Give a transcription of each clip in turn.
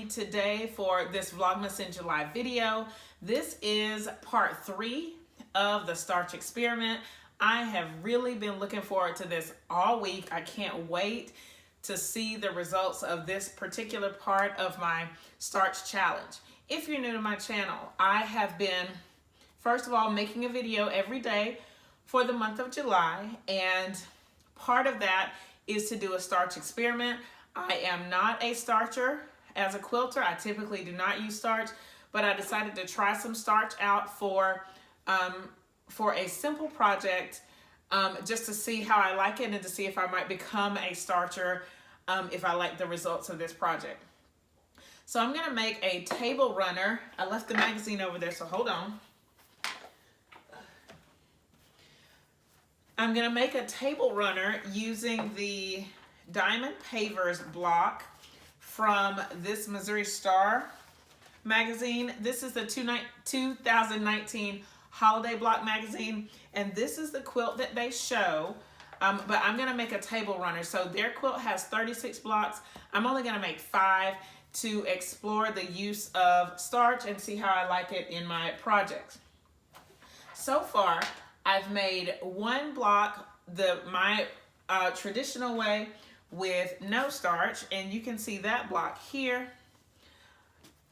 me today for this Vlogmas in July video. This is part 3 of the Starch Experiment. I have really been looking forward to this all week. I can't wait to see the results of this particular part of my starch challenge. If you're new to my channel, I have been, first of all, making a video every day for the month of July, and part of that is to do a starch experiment. I am not a starcher as a quilter. I typically do not use starch, but I decided to try some starch out for a simple project, just to see how I like it and to see if I might become a starcher if I like the results of this project. So I'm gonna make a table runner. I left the magazine over there, so hold on. I'm gonna make a table runner using the Diamond Pavers block from this Missouri Star magazine. This is the 2019 holiday block magazine, and this is the quilt that they show, but I'm gonna make a table runner. So their quilt has 36 blocks. I'm only gonna make 5 to explore the use of starch and see how I like it in my projects. So far, I've made one block my traditional way with no starch, and you can see that block here,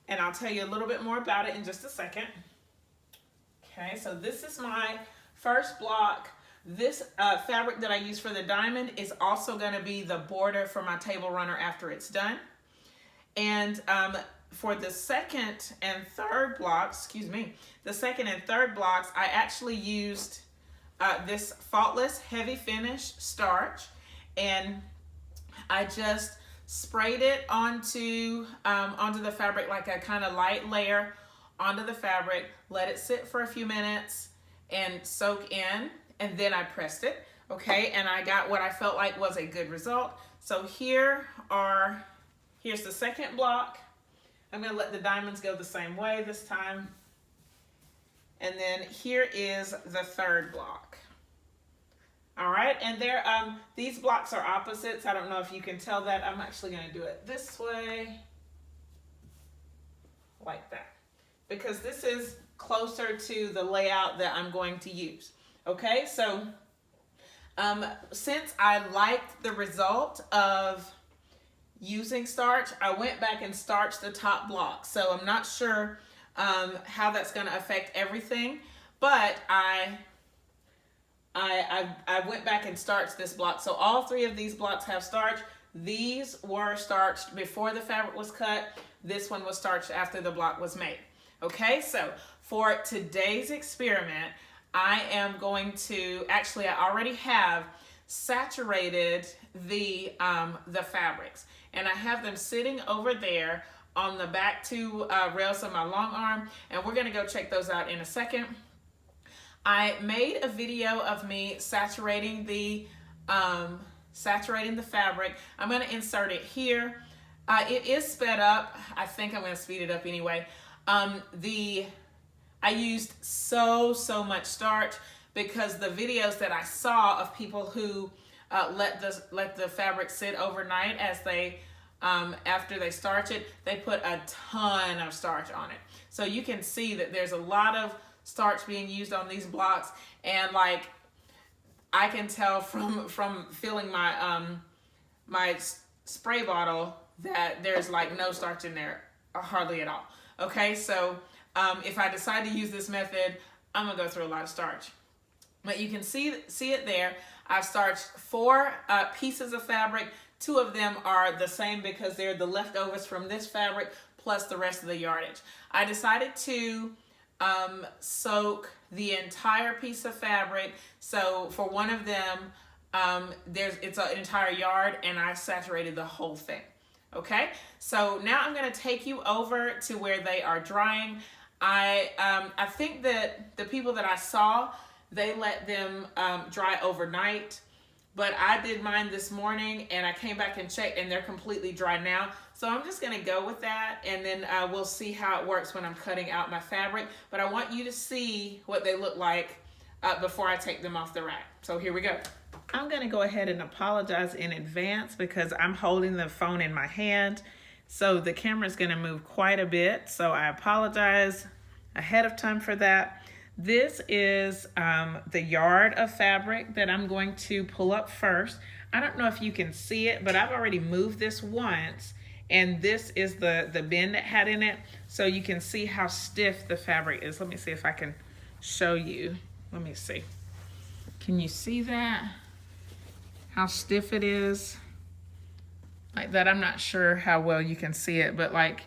and I'll tell you a little bit more about it in just a second. Okay, so this is my first block. This fabric that I use for the diamond is also going to be the border for my table runner after it's done. And for the second and third blocks, the second and third blocks, I actually used this faultless heavy finish starch, and I just sprayed it onto the fabric like a kind of light layer onto the fabric, let it sit for a few minutes and soak in, and then I pressed it, okay? And I got what I felt like was a good result. So here's the second block. I'm gonna let the diamonds go the same way this time. And then here is the third block. All right, and these blocks are opposites. I don't know if you can tell that. I'm actually gonna do it this way, like that, because this is closer to the layout that I'm going to use. Okay, so since I liked the result of using starch, I went back and starched the top block. So I'm not sure how that's gonna affect everything, but I went back and starched this block. So all 3 of these blocks have starch. These were starched before the fabric was cut. This one was starched after the block was made. Okay, so for today's experiment, I am going to, actually I already have saturated the fabrics, and I have them sitting over there on the back 2 rails of my long arm, and we're gonna go check those out in a second. I made a video of me saturating the fabric. I'm going to insert it here. It is sped up. I think I'm going to speed it up anyway. I used so much starch because the videos that I saw of people who let the fabric sit overnight as they after they starch it, they put a ton of starch on it. So you can see that there's a lot of starch being used on these blocks, and like I can tell from filling my my spray bottle that there's like no starch in there, hardly at all. Okay, so if I decide to use this method, I'm gonna go through a lot of starch, but you can see it there. I've starched 4 pieces of fabric. 2 of them are the same because they're the leftovers from this fabric plus the rest of the yardage. I decided to soak the entire piece of fabric. So for one of them, it's an entire yard, and I saturated the whole thing. Okay, so now I'm going to take you over to where they are drying. I think that the people that I saw, they let them dry overnight, but I did mine this morning, and I came back and checked, and they're completely dry now. So I'm just gonna go with that, and then we'll see how it works when I'm cutting out my fabric. But I want you to see what they look like before I take them off the rack. So here we go. I'm gonna go ahead and apologize in advance because I'm holding the phone in my hand. So the camera is going to move quite a bit. So I apologize ahead of time for that. This is the yard of fabric that I'm going to pull up first. I don't know if you can see it, but I've already moved this once, and this is the bin that had in it, so you can see how stiff the fabric is. Let me see if I can show you. Let me see. Can you see that? How stiff it is? Like that, I'm not sure how well you can see it, but like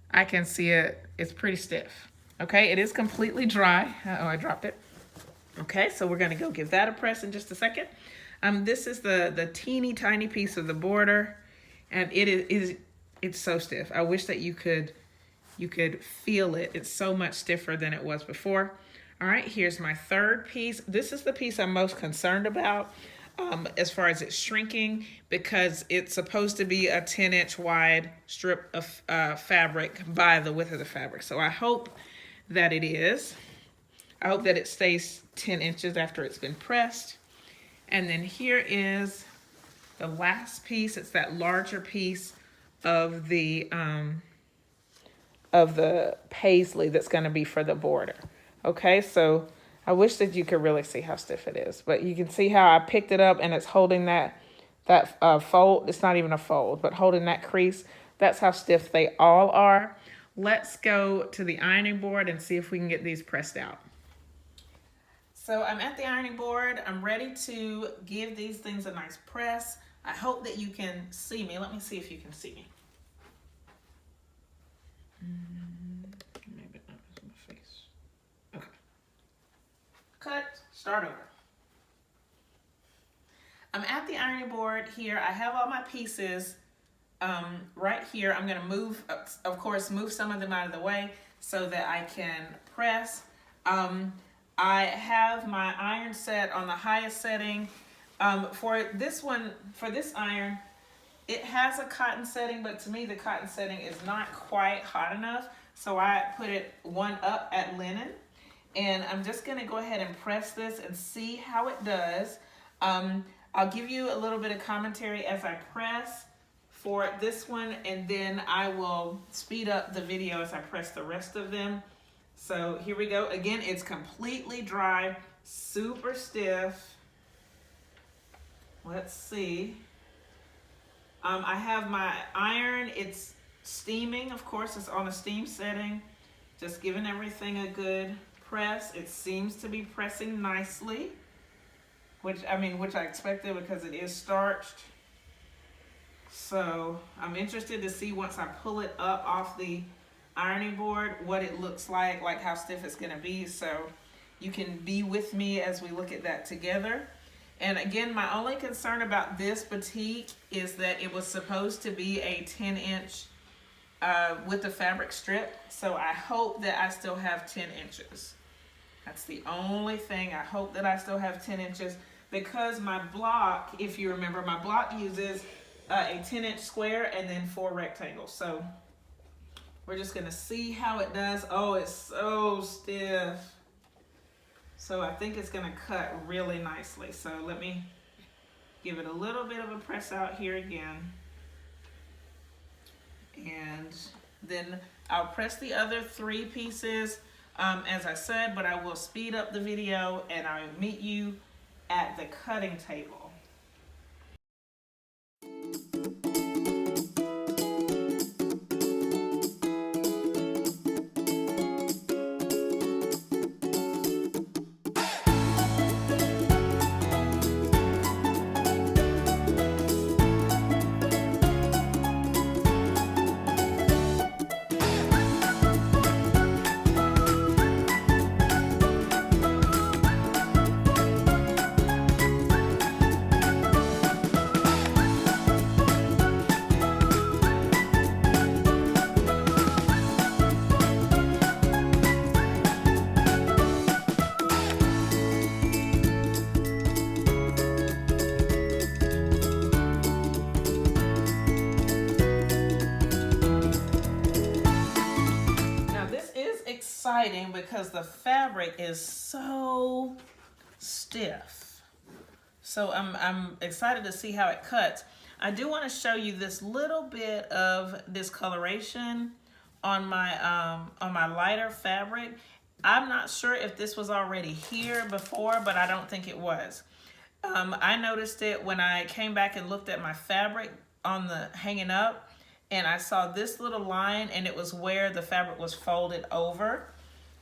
I can see it. It's pretty stiff. Okay, it is completely dry. Uh-oh, I dropped it. Okay, so we're gonna go give that a press in just a second. This is the teeny tiny piece of the border, and it's so stiff. I wish that you could feel it. It's so much stiffer than it was before. All right, here's my third piece. This is the piece I'm most concerned about as far as it's shrinking, because it's supposed to be a 10-inch wide strip of fabric by the width of the fabric. So I hope that it is. I hope that it stays 10 inches after it's been pressed. And then here is the last piece. It's that larger piece of the paisley that's going to be for the border. Okay, so I wish that you could really see how stiff it is, but you can see how I picked it up and it's holding that fold. It's not even a fold, but holding that crease. That's how stiff they all are. Let's go to the ironing board and see if we can get these pressed out. So I'm at the ironing board. I'm ready to give these things a nice press. I hope that you can see me. Let me see if you can see me. Maybe not in my face. Okay. Cut, start over. I'm at the ironing board here. I have all my pieces right here. I'm gonna move, of course, move some of them out of the way so that I can press. I have my iron set on the highest setting. For this iron, it has a cotton setting, but to me the cotton setting is not quite hot enough. So I put it one up at linen. And I'm just gonna go ahead and press this and see how it does. I'll give you a little bit of commentary as I press for this one, and then I will speed up the video as I press the rest of them. So here we go. Again, it's completely dry, super stiff. Let's see. I have my iron. It's steaming, of course. It's on a steam setting. Just giving everything a good press. It seems to be pressing nicely, which I expected because it is starched. So I'm interested to see once I pull it up off the ironing board what it looks like how stiff it's going to be. So you can be with me as we look at that together. And again, my only concern about this batik is that it was supposed to be a 10-inch with the fabric strip. So I hope that I still have 10 inches. That's the only thing. I hope that I still have 10 inches because my block, if you remember, my block uses a 10-inch square and then 4 rectangles. So we're just gonna see how it does. Oh, it's so stiff. So I think it's gonna cut really nicely. So let me give it a little bit of a press out here again. And then I'll press the other 3 pieces as I said, but I will speed up the video and I'll meet you at the cutting table. Exciting because the fabric is so stiff. So I'm excited to see how it cuts. I do want to show you this little bit of discoloration on my lighter fabric. I'm not sure if this was already here before, but I don't think it was. I noticed it when I came back and looked at my fabric on the hanging up, and I saw this little line, and it was where the fabric was folded over.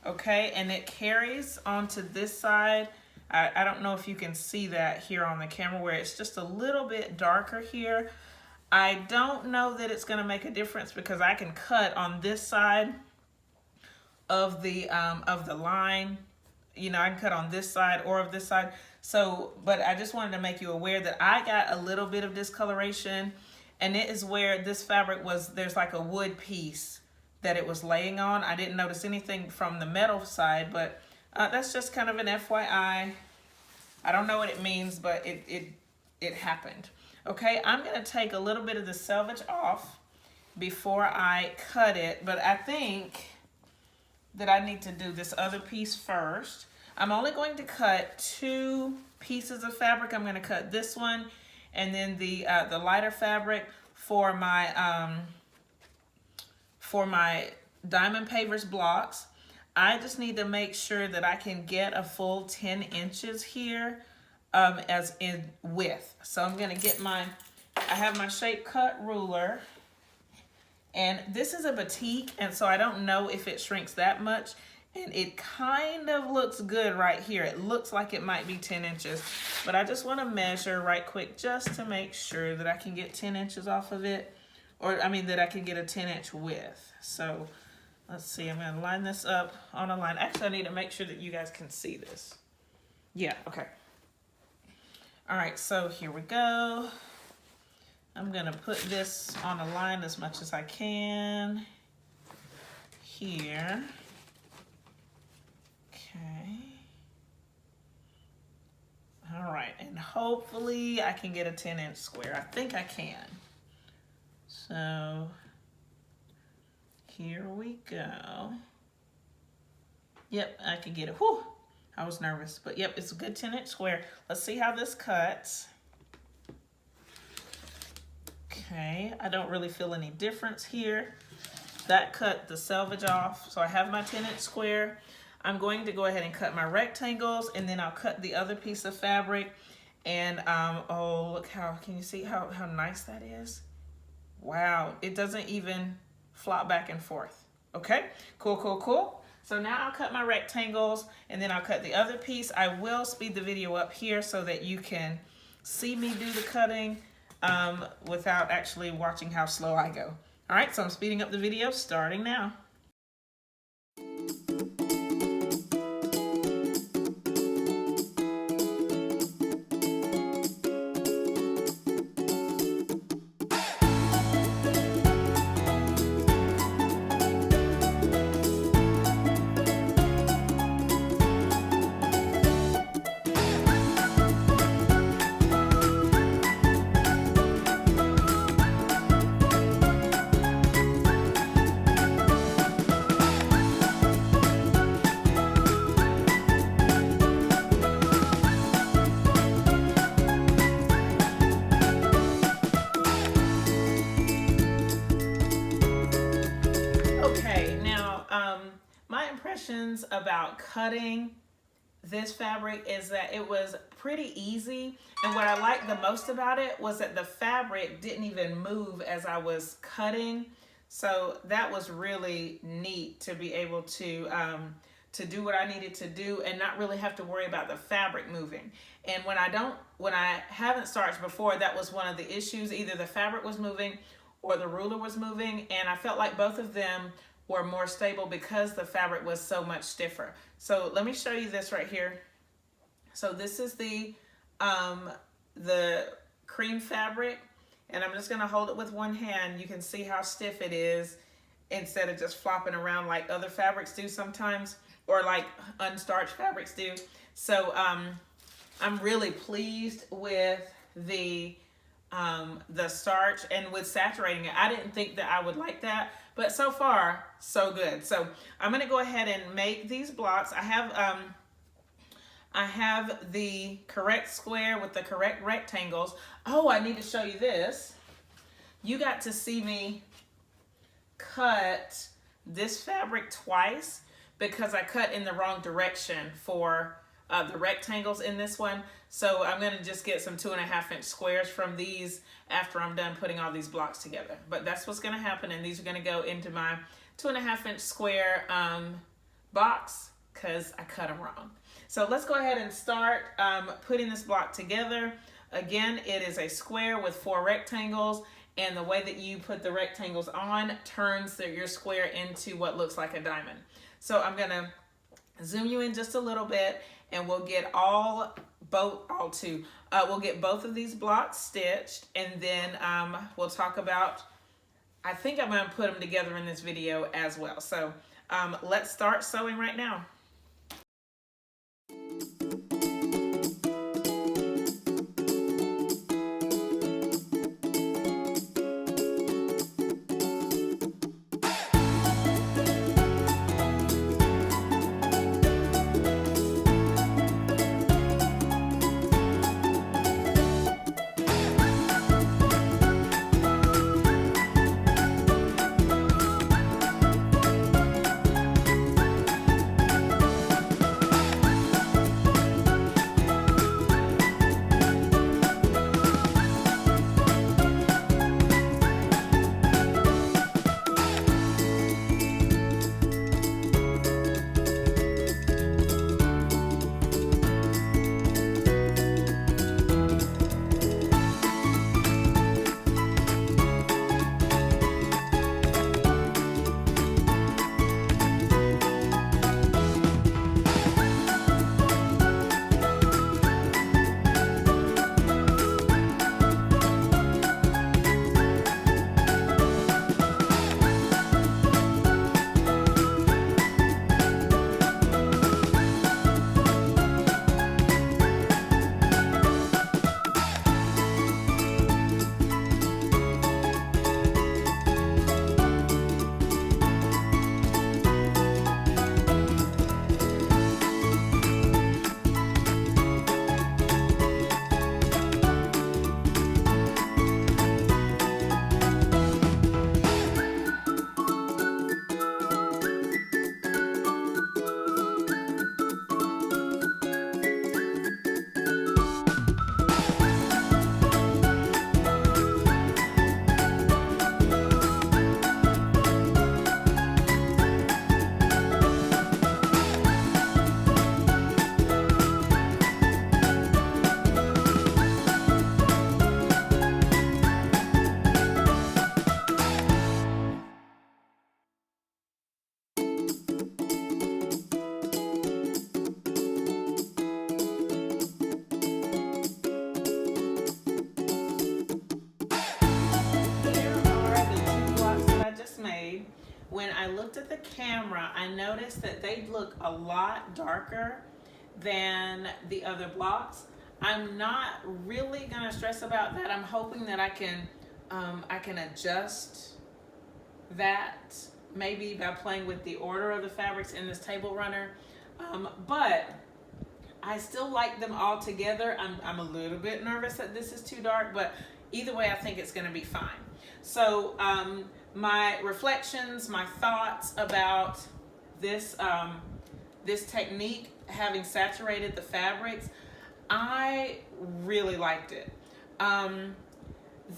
Okay, and it carries onto this side. I don't know if you can see that here on the camera where it's just a little bit darker here. I don't know that it's gonna make a difference because I can cut on this side of the line. You know, I can cut on this side or of this side. So, but I just wanted to make you aware that I got a little bit of discoloration, and it is where this fabric was, there's like a wood piece that it was laying on. I didn't notice anything from the metal side, but that's just kind of an FYI. I don't know what it means, but it happened. Okay, I'm gonna take a little bit of the selvage off before I cut it, but I think that I need to do this other piece first. I'm only going to cut 2 pieces of fabric. I'm gonna cut this one and then the lighter fabric for my Diamond Pavers blocks. I just need to make sure that I can get a full 10 inches here as in width. So I'm gonna get I have my shape cut ruler, and this is a batik, and so I don't know if it shrinks that much, and it kind of looks good right here. It looks like it might be 10 inches, but I just wanna measure right quick just to make sure that I can get 10 inches off of it, or I mean that I can get a 10-inch width. So let's see, I'm gonna line this up on a line. Actually, I need to make sure that you guys can see this. Yeah, okay. All right, so here we go. I'm gonna put this on a line as much as I can here. Okay. All right, and hopefully I can get a 10-inch square. I think I can. So here we go. Yep, I can get it. Whew, I was nervous, but yep, it's a good 10-inch square. Let's see how this cuts. Okay, I don't really feel any difference here. That cut the selvage off, so I have my 10-inch square. I'm going to go ahead and cut my rectangles, and then I'll cut the other piece of fabric. And oh, look how, can you see how nice that is? Wow, it doesn't even flop back and forth. Okay, cool, cool, cool. So now I'll cut my rectangles, and then I'll cut the other piece. I will speed the video up here so that you can see me do the cutting without actually watching how slow I go. All right, so I'm speeding up the video starting now. About cutting this fabric is that it was pretty easy, and what I liked the most about it was that the fabric didn't even move as I was cutting. So that was really neat to be able to do what I needed to do and not really have to worry about the fabric moving. And when I haven't starched before, that was one of the issues. Either the fabric was moving or the ruler was moving, and I felt like both of them were more stable because the fabric was so much stiffer. So let me show you this right here. So this is the cream fabric, and I'm just gonna hold it with one hand. You can see how stiff it is instead of just flopping around like other fabrics do sometimes, or like unstarched fabrics do. So I'm really pleased with the starch and with saturating it. I didn't think that I would like that, but so far so good. So I'm gonna go ahead and make these blocks. I have I have the correct square with the correct rectangles. Oh, I need to show you this. You got to see me cut this fabric twice because I cut in the wrong direction for the rectangles in this one. So I'm going to just get some 2.5 inch squares from these after I'm done putting all these blocks together. But that's what's going to happen, and these are going to go into my 2.5 inch square box because I cut them wrong. So let's go ahead and start putting this block together. Again, it is a square with 4 rectangles, and the way that you put the rectangles on turns your square into what looks like a diamond. So I'm going to zoom you in just a little bit, and we'll get we'll get both of these blocks stitched, and then we'll talk about, I think I'm going to put them together in this video as well. So let's start sewing right now. When I looked at the camera, I noticed that they look a lot darker than the other blocks. I'm not really gonna stress about that. I'm hoping that I can adjust that maybe by playing with the order of the fabrics in this table runner. But I still like them all together. I'm a little bit nervous that this is too dark, but either way, I think it's gonna be fine. So my reflections, my thoughts about this this technique, having saturated the fabrics, I really liked it.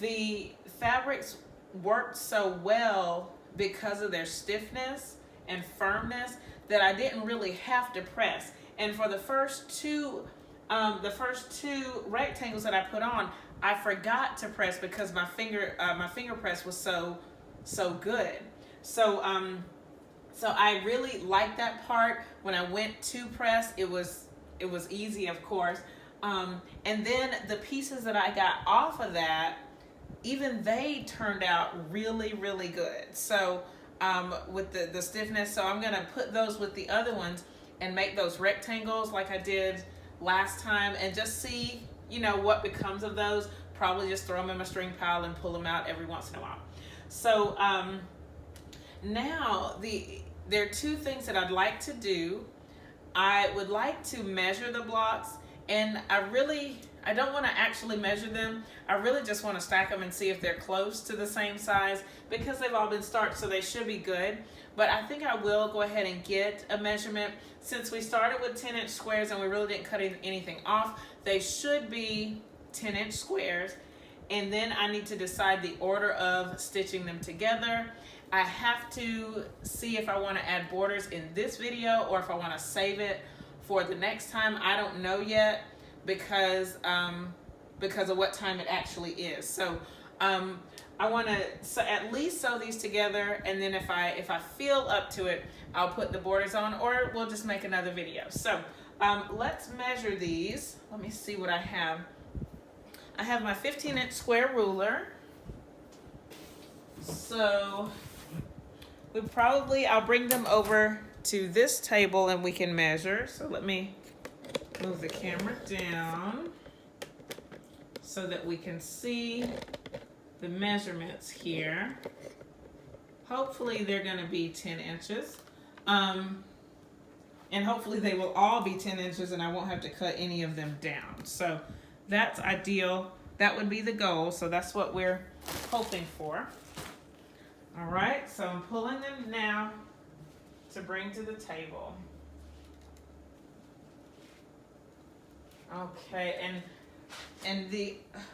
The fabrics worked so well because of their stiffness and firmness that I didn't really have to press. And for the first two rectangles that I put on, I forgot to press because my finger press was so good. So I really liked that part. When I went to press, it was easy, of course. And then the pieces that I got off of that, even they turned out really, really good. So with the stiffness, so I'm gonna put those with the other ones and make those rectangles like I did last time, and just see, you know, what becomes of those. Probably just throw them in my string pile and pull them out every once in a while. So now there are two things that I'd like to do. I would like to measure the blocks, and I don't want to actually measure them. I really just want to stack them and see if they're close to the same size, because they've all been starched, so they should be good. But I think I will go ahead and get a measurement. Since we started with 10-inch squares and we really didn't cut anything off, they should be 10-inch squares. And then I need to decide the order of stitching them together. I have to see if I want to add borders in this video or if I want to save it for the next time. I don't know yet, because of what time it actually is. So I want to at least sew these together, and then if I feel up to it, I'll put the borders on, or we'll just make another video. So let's measure these. Let me see what I have. I have my 15-inch square ruler. So I'll bring them over to this table and we can measure. So let me move the camera down so that we can see the measurements here. Hopefully they're going to be 10 inches. And hopefully they will all be 10 inches and I won't have to cut any of them down. So that's ideal. That would be the goal. So that's what we're hoping for. All right, so I'm pulling them now to bring to the table. Okay, and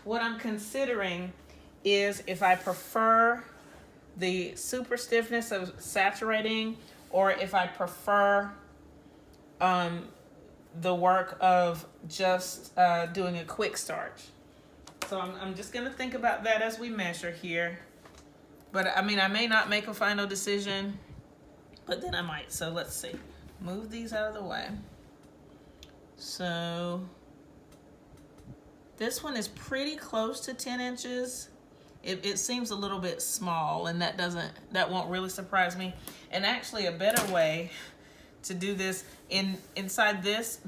what I'm considering is if I prefer the super stiffness of saturating, or if I prefer the work of just doing a quick starch. So I'm just gonna think about that as we measure here. But I mean, I may not make a final decision, but then I might. So let's see. Move these out of the way. So this one is pretty close to 10 inches. It seems a little bit small, and that won't really surprise me. And actually a better way to do this, inside this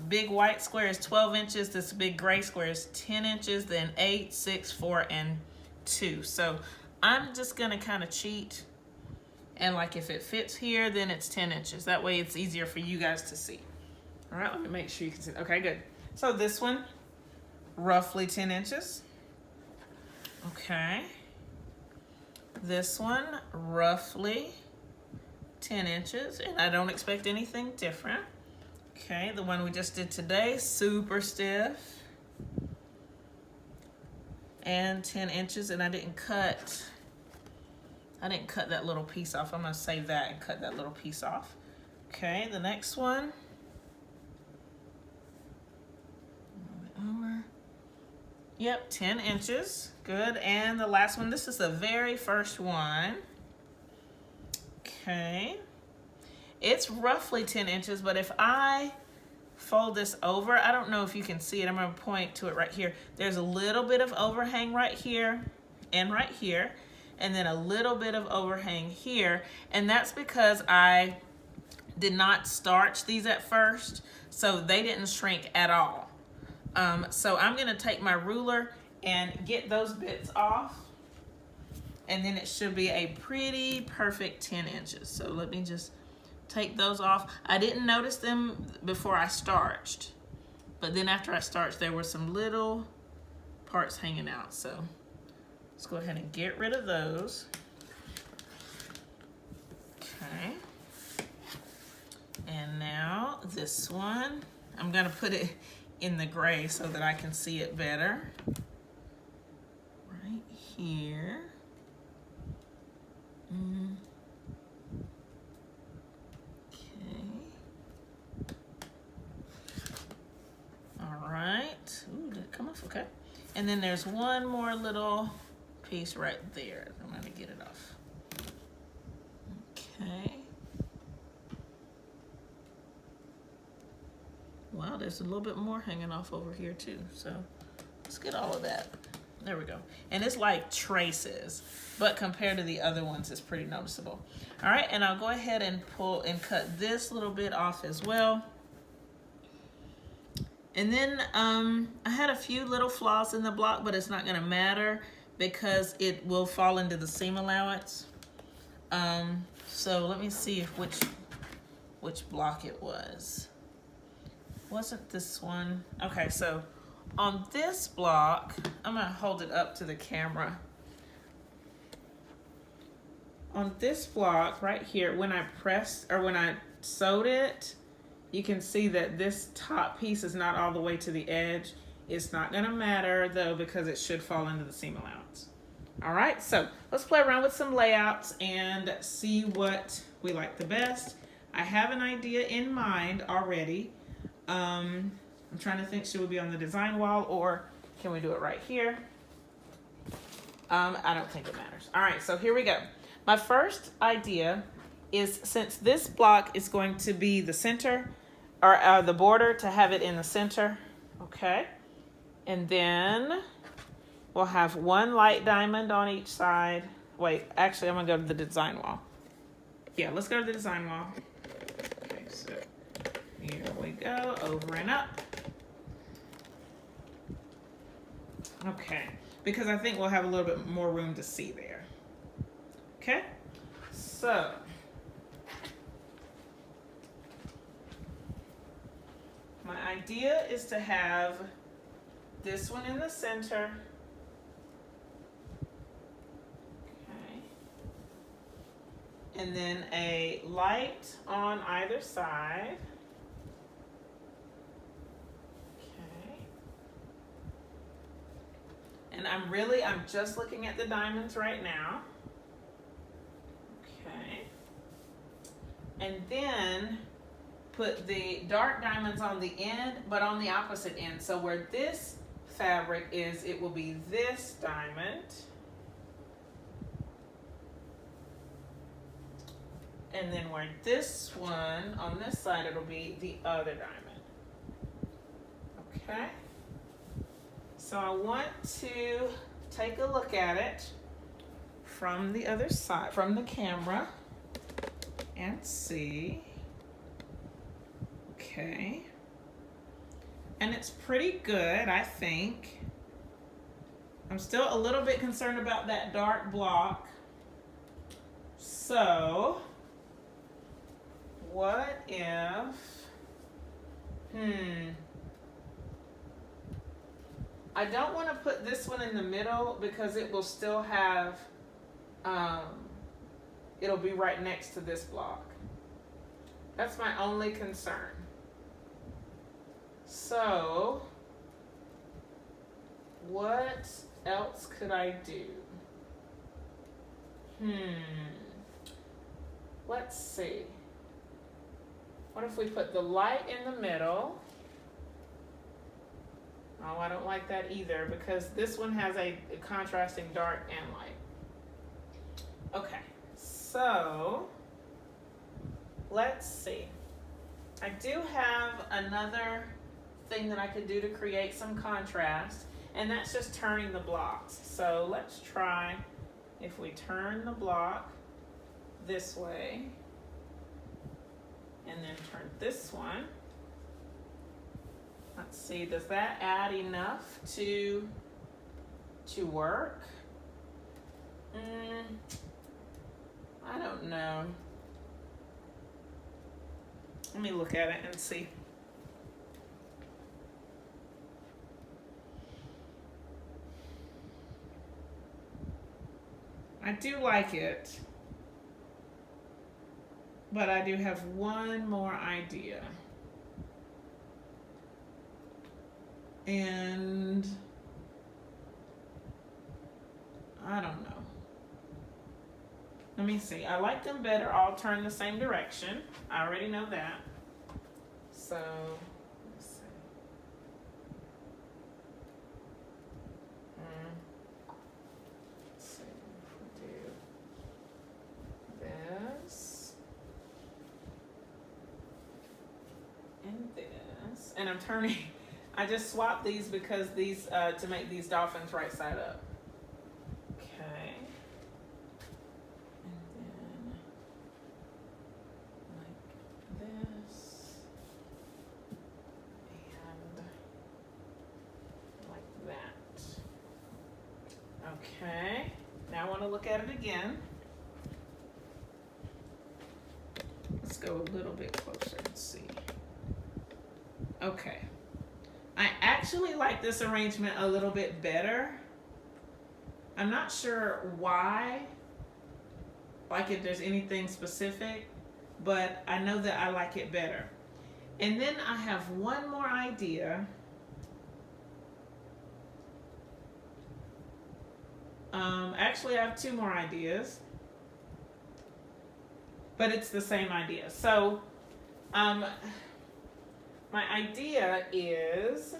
big white square is 12 inches, this big gray square is 10 inches, then 8, 6, 4, and 2. So I'm just gonna kind of cheat, and like if it fits here, then it's 10 inches. That way it's easier for you guys to see. All right, let me make sure you can see. Okay, good. So this one, roughly 10 inches. Okay. This one, roughly 10 inches, and I don't expect anything different. Okay, the one we just did today, super stiff. And 10 inches, and I didn't cut that little piece off. I'm gonna save that and cut that little piece off. Okay, the next one. Move it over. Yep, 10 inches, good. And the last one, this is the very first one. Okay, it's roughly 10 inches, but if I fold this over, I don't know if you can see it, I'm gonna point to it right here. There's a little bit of overhang right here and right here, and then a little bit of overhang here, and that's because I did not starch these at first, so they didn't shrink at all. So I'm gonna take my ruler and get those bits off, and then it should be a pretty perfect 10 inches. So let me just take those off. I didn't notice them before I starched, but then after I starched, there were some little parts hanging out. So let's go ahead and get rid of those. Okay. And now this one, I'm gonna put it in the gray so that I can see it better. Right here. All right. Ooh, did it come off? Okay. And then there's one more little piece right there. I'm going to get it off. Okay. Wow, there's a little bit more hanging off over here too. So let's get all of that. There we go. And it's like traces, but compared to the other ones, it's pretty noticeable. All right, and I'll go ahead and pull and cut this little bit off as well. And then I had a few little flaws in the block, but it's not gonna matter because it will fall into the seam allowance. So let me see if which block it was. wasn't this one. Okay, so on this block, I'm gonna hold it up to the camera. On this block right here, when I sewed it, you can see that this top piece is not all the way to the edge. It's not gonna matter though, because it should fall into the seam allowance. All right, so let's play around with some layouts and see what we like the best. I have an idea in mind already. I'm trying to think, should we be on the design wall or can we do it right here? I don't think it matters. All right, so here we go. My first idea is, since this block is going to be the center, or the border, to have it in the center, okay? And then we'll have one light diamond on each side. Wait, actually, I'm gonna go to the design wall. Yeah, let's go to the design wall. Okay, so here we go, over and up. Okay, because I think we'll have a little bit more room to see there. Okay, so my idea is to have this one in the center. Okay. And then a light on either side. Okay. And I'm just looking at the diamonds right now. Okay. And then put the dark diamonds on the end, but on the opposite end. So where this fabric is, it will be this diamond. And then where this one, on this side, it'll be the other diamond. Okay? So I want to take a look at it from the other side, from the camera, and see. Okay. And it's pretty good, I think. I'm still a little bit concerned about that dark block. So, what if, I don't want to put this one in the middle because it will still have, it'll be right next to this block. That's my only concern. So, what else could I do? Let's see. What if we put the light in the middle? Oh, I don't like that either because this one has a contrasting dark and light. Okay, so let's see. I do have another thing that I could do to create some contrast, and that's just turning the blocks. So let's try, if we turn the block this way and then turn this one. Let's see, does that add enough to work? I don't know. Let me look at it and see. I do like it, but I do have one more idea. And I don't know. Let me see. I like them better all turned the same direction. I already know that. So, let's see. Let's see if we do this and this. And I'm turning, I just swapped these because these, to make these dolphins right side up. Okay. Okay, now I want to look at it again. Let's go a little bit closer and see. Okay. I actually like this arrangement a little bit better. I'm not sure why, like if there's anything specific, but I know that I like it better. And then I have one more idea. Actually, I have two more ideas, but it's the same idea. So, my idea is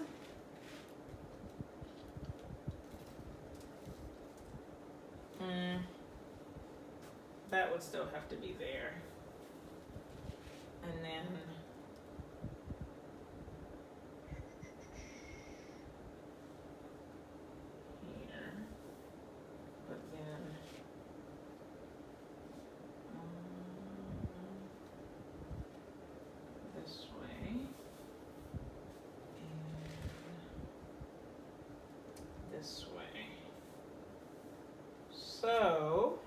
that would still have to be there, and then here, but then this way, and this way. So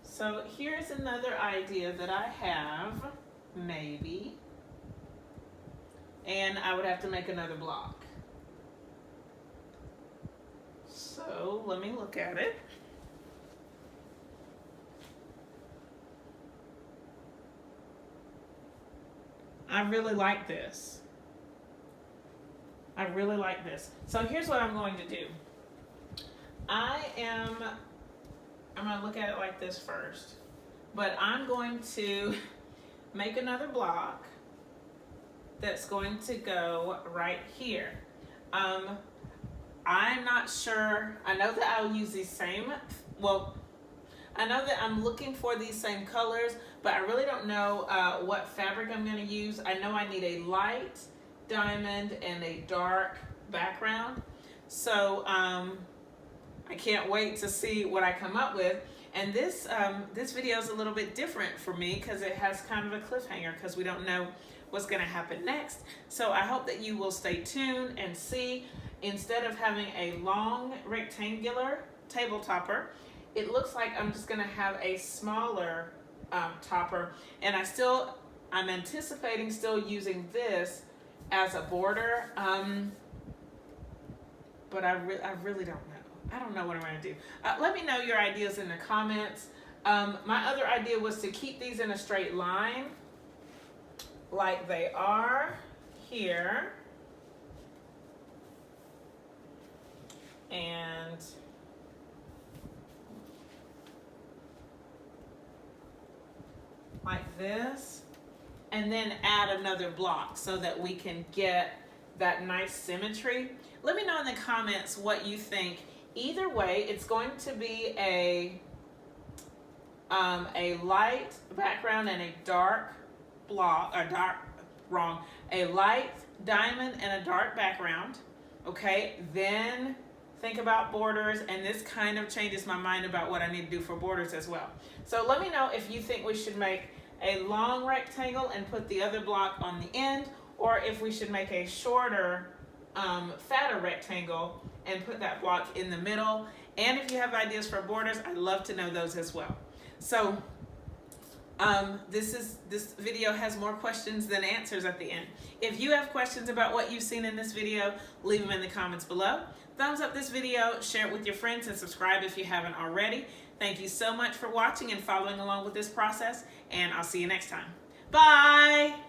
so here's another idea that I have, maybe, and I would have to make another block. So let me look at it. I really like this. I really like this. So here's what I'm going to do. I'm going to look at it like this first, but I'm going to make another block that's going to go right here. I'm not sure. I know that I'll use these same, well, I know that I'm looking for these same colors, but I really don't know what fabric I'm going to use. I know I need a light diamond and a dark background. So I can't wait to see what I come up with. And this video is a little bit different for me because it has kind of a cliffhanger because we don't know what's going to happen next. So I hope that you will stay tuned and see. Instead of having a long rectangular table topper, it looks like I'm just going to have a smaller topper. And I'm anticipating still using this as a border, but I really don't know. I don't know what I'm going to do. Let me know your ideas in the comments. My other idea was to keep these in a straight line like they are here. And like this. And then add another block so that we can get that nice symmetry. Let me know in the comments what you think. Either way, it's going to be a light background and a dark block, a light diamond and a dark background. Okay, then think about borders, and this kind of changes my mind about what I need to do for borders as well. So let me know if you think we should make a long rectangle and put the other block on the end, or if we should make a shorter, fatter rectangle and put that block in the middle. And if you have ideas for borders, I'd love to know those as well. So this video has more questions than answers at the end. If you have questions about what you've seen in this video, leave them in the comments below. Thumbs up this video, share it with your friends, and subscribe if you haven't already. Thank you so much for watching and following along with this process, and I'll see you next time. Bye!